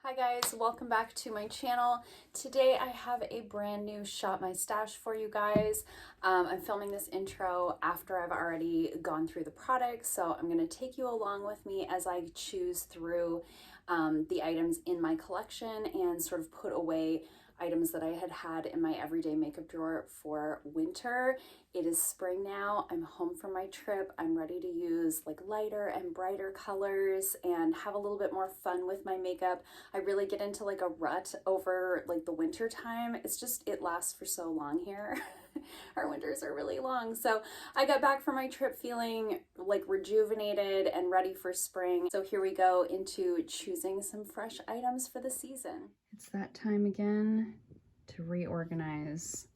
Hi guys, welcome back to my channel. Today I have a brand new Shop My Stash for you guys. I'm filming this intro after I've already gone through the products, so I'm going to take you along with me as I choose through the items in my collection and sort of put away items that I had in my everyday makeup drawer for winter. It is spring now. I'm home from my trip. I'm ready to use like lighter and brighter colors and have a little bit more fun with my makeup. I really get into like a rut over like the winter time. It's just, it lasts for so long here. Our winters are really long. So I got back from my trip feeling like rejuvenated and ready for spring. So here we go into choosing some fresh items for the season. It's that time again to reorganize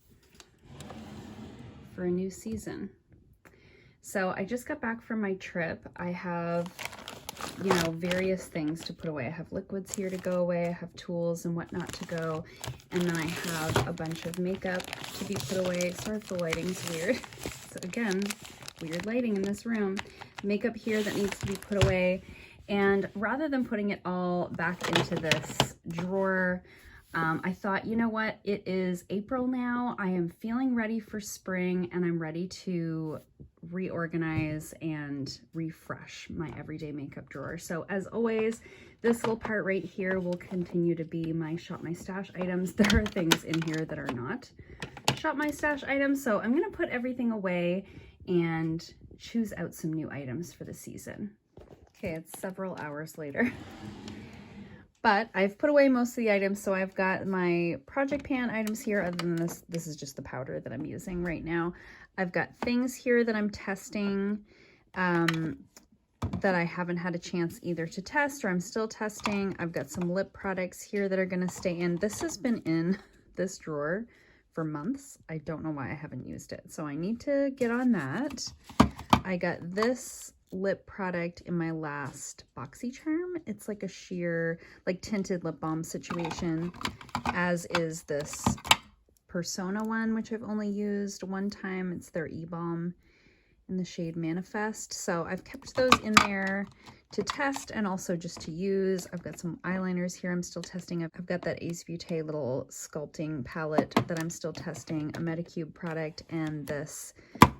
for a new season. So I just got back from my trip. I have, you know, various things to put away. I have liquids here to go away. I have tools and whatnot to go. And then I have a bunch of makeup to be put away. Sorry if the lighting's weird. So again, weird lighting in this room. Makeup here that needs to be put away. And rather than putting it all back into this drawer, I thought, you know what? It is April now. I am feeling ready for spring and I'm ready to reorganize and refresh my everyday makeup drawer. So as always, this little part right here will continue to be my Shop My Stash items. There are things in here that are not Shop My Stash items. So I'm going to put everything away and choose out some new items for the season. Okay, it's several hours later. But I've put away most of the items, so I've got my project pan items here. Other than this is just the powder that I'm using right now. I've got things here that I'm testing that I haven't had a chance either to test or I'm still testing. I've got some lip products here that are going to stay in. This has been in this drawer for months. I don't know why I haven't used it, so I need to get on that. I got this lip product in my last BoxyCharm. It's like a sheer, like tinted lip balm situation, as is this Persona one, which I've only used one time. It's their E-Balm in the shade Manifest. So I've kept those in there to test and also just to use. I've got some eyeliners here I'm still testing. I've got that Ace Beaute little sculpting palette that I'm still testing, a Medicube product, and this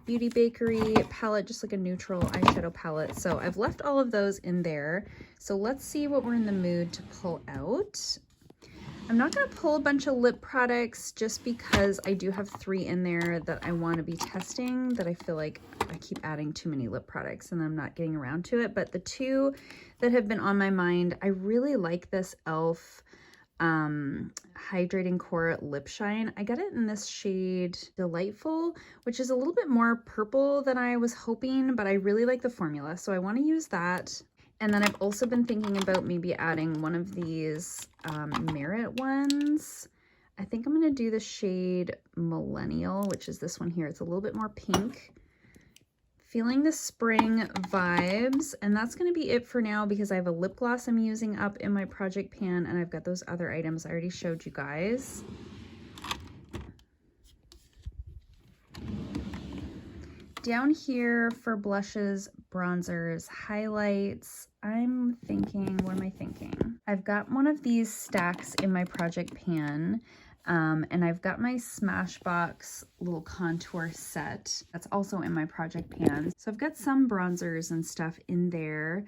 Beauty Bakerie palette, just like a neutral eyeshadow palette. So I've left all of those in there. So let's see what we're in the mood to pull out. I'm not going to pull a bunch of lip products just because I do have 3 in there that I want to be testing that I feel like I keep adding too many lip products and I'm not getting around to it. But the 2 that have been on my mind, I really like this e.l.f. Hydrating Core Lip Shine. I got it in this shade Delightful, which is a little bit more purple than I was hoping, but I really like the formula, so I want to use that. And then I've also been thinking about maybe adding one of these Merit ones. I think I'm going to do the shade Millennial, which is this one here. It's a little bit more pink. Feeling the spring vibes, and that's going to be it for now because I have a lip gloss I'm using up in my project pan and I've got those other items I already showed you guys. Down here for blushes, bronzers, highlights, I'm thinking, what am I thinking? I've got one of these stacks in my project pan. And I've got my Smashbox little contour set that's also in my project pan. So I've got some bronzers and stuff in there,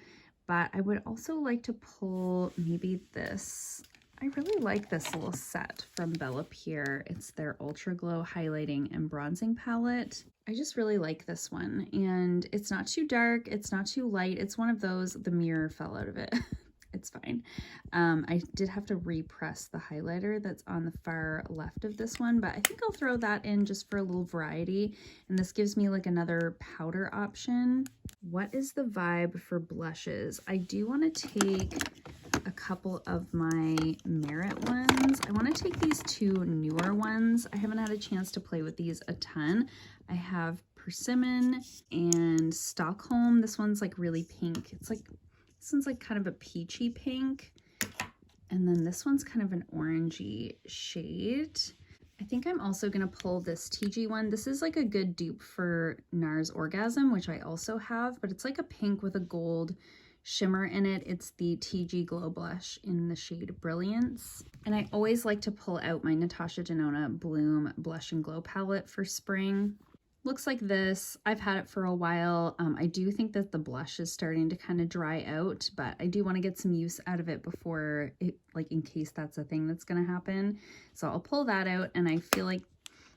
but I would also like to pull maybe this. I really like this little set from Bellapierre. It's their Ultra Glow Highlighting and Bronzing Palette. I just really like this one, and it's not too dark, it's not too light. It's one of those, the mirror fell out of it. It's fine. I did have to repress the highlighter that's on the far left of this one, but I think I'll throw that in just for a little variety. And this gives me like another powder option. What is the vibe for blushes? I do want to take a couple of my Merit ones. I want to take these 2 newer ones. I haven't had a chance to play with these a ton. I have Persimmon and Stockholm. This one's like really pink. It's like, this one's like kind of a peachy pink. And then this one's kind of an orangey shade. I think I'm also going to pull this Tigi one. This is like a good dupe for NARS Orgasm, which I also have, but it's like a pink with a gold shimmer in it. It's the Tigi Glow Blush in the shade Brilliance. And I always like to pull out my Natasha Denona Bloom Blush and Glow palette for spring. Looks like this. I've had it for a while. I do think that the blush is starting to kind of dry out, but I do want to get some use out of it before it, like in case that's a thing that's going to happen. So I'll pull that out, and I feel like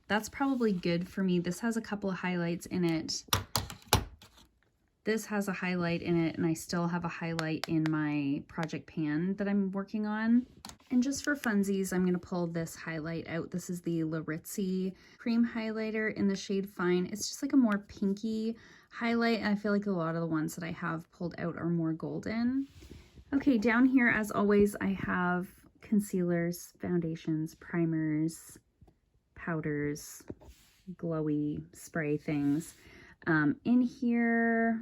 that's probably good for me. This has a couple of highlights in it. This has a highlight in it, and I still have a highlight in my project pan that I'm working on. And just for funsies, I'm going to pull this highlight out. This is the Laritzy cream highlighter in the shade Fine. It's just like a more pinky highlight, and I feel like a lot of the ones that I have pulled out are more golden. Okay, down here, as always, I have concealers, foundations, primers, powders, glowy spray things. In here,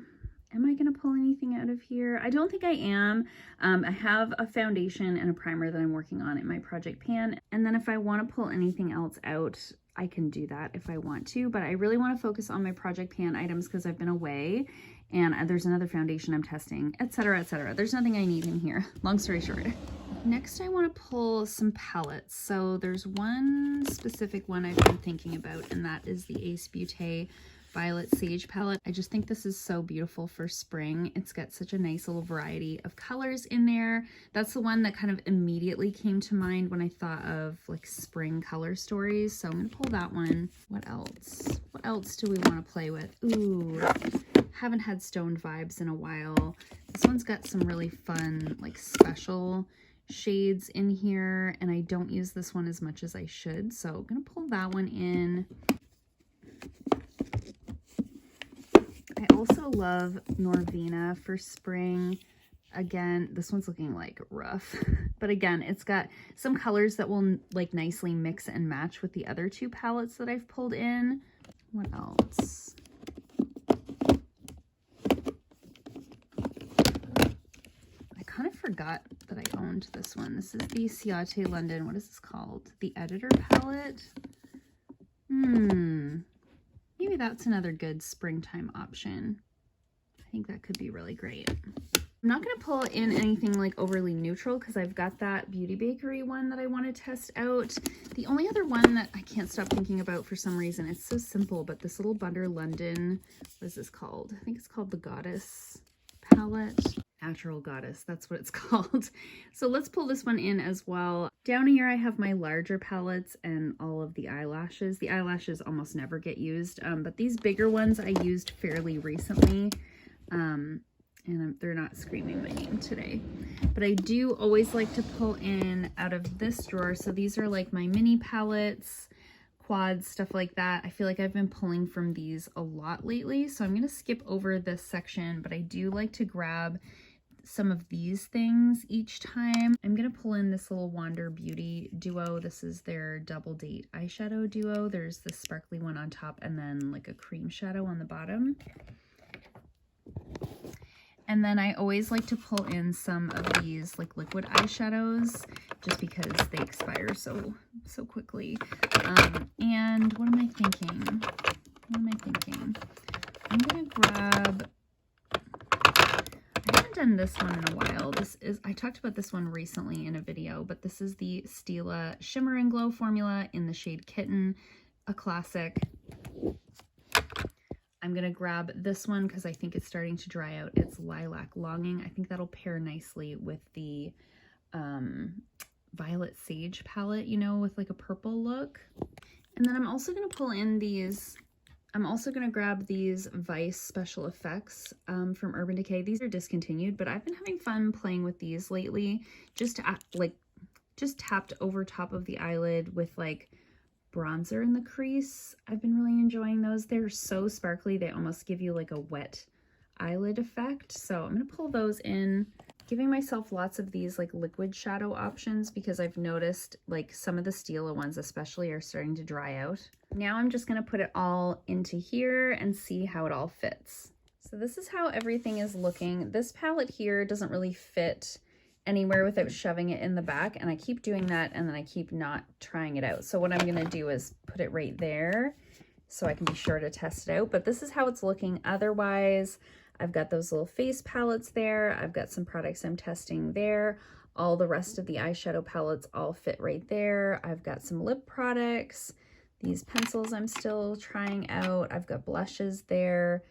am I going to pull anything out of here? I don't think I am. I have a foundation and a primer that I'm working on in my project pan. And then if I want to pull anything else out, I can do that if I want to. But I really want to focus on my project pan items because I've been away and there's another foundation I'm testing, etc., etc. There's nothing I need in here. Long story short. Next, I want to pull some palettes. So there's one specific one I've been thinking about, and that is the Ace Beaute Violet Sage palette. I just think this is so beautiful for spring. It's got such a nice little variety of colors in there. That's the one that kind of immediately came to mind when I thought of like spring color stories. So I'm gonna pull that one. What else? What else do we want to play with? Ooh, haven't had stoned vibes in a while. This one's got some really fun, like special shades in here, and I don't use this one as much as I should. So I'm gonna pull that one in. I also love Norvina for spring. Again, this one's looking like rough, but again, it's got some colors that will like nicely mix and match with the other two palettes that I've pulled in. What else? I kind of forgot that I owned this one. This is the Ciate London. What is this called? The Editor palette. Maybe that's another good springtime option. I think that could be really great. I'm not going to pull in anything like overly neutral because I've got that Beauty Bakerie one that I want to test out. The only other one that I can't stop thinking about for some reason, it's so simple, but this little Butter London, what is this called? I think it's called the Goddess palette. Natural Goddess, that's what it's called. So let's pull this one in as well. Down here I have my larger palettes and all of the eyelashes. The eyelashes almost never get used, but these bigger ones I used fairly recently, and they're not screaming my name today. But I do always like to pull in out of this drawer. So these are like my mini palettes, quads, stuff like that. I feel like I've been pulling from these a lot lately, so I'm going to skip over this section, but I do like to grab some of these things each time. I'm going to pull in this little Wander Beauty duo. This is their Double Date eyeshadow duo. There's this sparkly one on top and then like a cream shadow on the bottom. And then I always like to pull in some of these like liquid eyeshadows just because they expire so quickly. And what am I thinking? I'm going to grab, I haven't done this one in a while. I talked about this one recently in a video, but this is the Stila Shimmer and Glow formula in the shade Kitten, a classic. I'm going to grab this one because I think it's starting to dry out. It's Lilac Longing. I think that'll pair nicely with the Violet Sage palette, you know, with like a purple look. And then I'm also going to pull in these, I'm also going to grab these Vice Special Effects from Urban Decay. These are discontinued, but I've been having fun playing with these lately. Just tapped over top of the eyelid with like bronzer in the crease. I've been really enjoying those. They're so sparkly, they almost give you like a wet eyelid effect. So I'm going to pull those in, giving myself lots of these like liquid shadow options because I've noticed like some of the Stila ones especially are starting to dry out. Now I'm just going to put it all into here and see how it all fits. So this is how everything is looking. This palette here doesn't really fit anywhere without shoving it in the back, and I keep doing that and then I keep not trying it out. So what I'm going to do is put it right there so I can be sure to test it out. But this is how it's looking otherwise. I've got those little face palettes there. I've got some products I'm testing there. All the rest of the eyeshadow palettes all fit right there. I've got some lip products. These pencils I'm still trying out. I've got blushes there.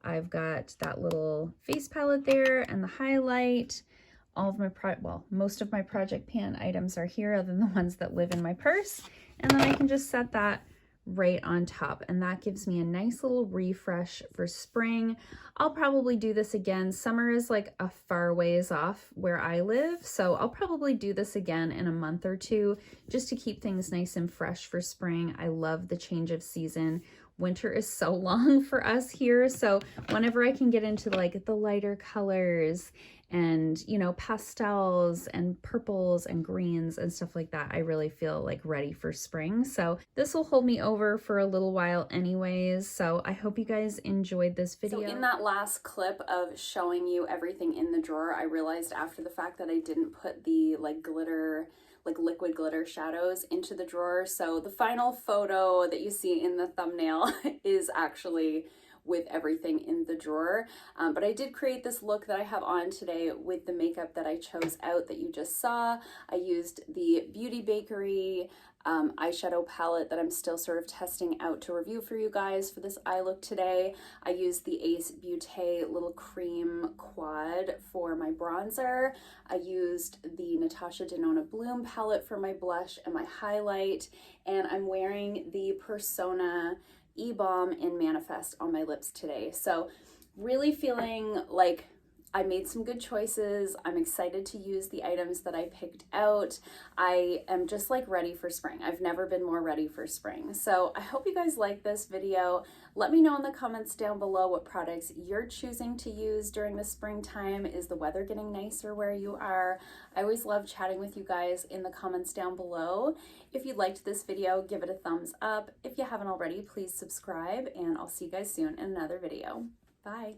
I've got that little face palette there and the highlight. All of my most of my project pan items are here other than the ones that live in my purse. And then I can just set that right on top, and that gives me a nice little refresh for spring. I'll probably do this again. Summer is like a far ways off where I live, so I'll probably do this again in a month or two just to keep things nice and fresh for spring. I love the change of season. Winter is so long for us here, so whenever I can get into like the lighter colors and, you know, pastels and purples and greens and stuff like that, I really feel like ready for spring. So this will hold me over for a little while anyways. So I hope you guys enjoyed this video. So in that last clip of showing you everything in the drawer, I realized after the fact that I didn't put the like glitter, like liquid glitter shadows into the drawer. So the final photo that you see in the thumbnail is actually with everything in the drawer. But I did create this look that I have on today with the makeup that I chose out that you just saw. I used the Beauty Bakerie eyeshadow palette that I'm still sort of testing out to review for you guys for this eye look today. I used the Ace Beaute Little Cream Quad for my bronzer. I used the Natasha Denona Bloom palette for my blush and my highlight. And I'm wearing the Persona E-Balm in Manifest on my lips today. So really feeling like I made some good choices. I'm excited to use the items that I picked out. I am just like ready for spring. I've never been more ready for spring. So I hope you guys like this video. Let me know in the comments down below what products you're choosing to use during the springtime. Is the weather getting nicer where you are? I always love chatting with you guys in the comments down below. If you liked this video, give it a thumbs up. If you haven't already, please subscribe, and I'll see you guys soon in another video. Bye.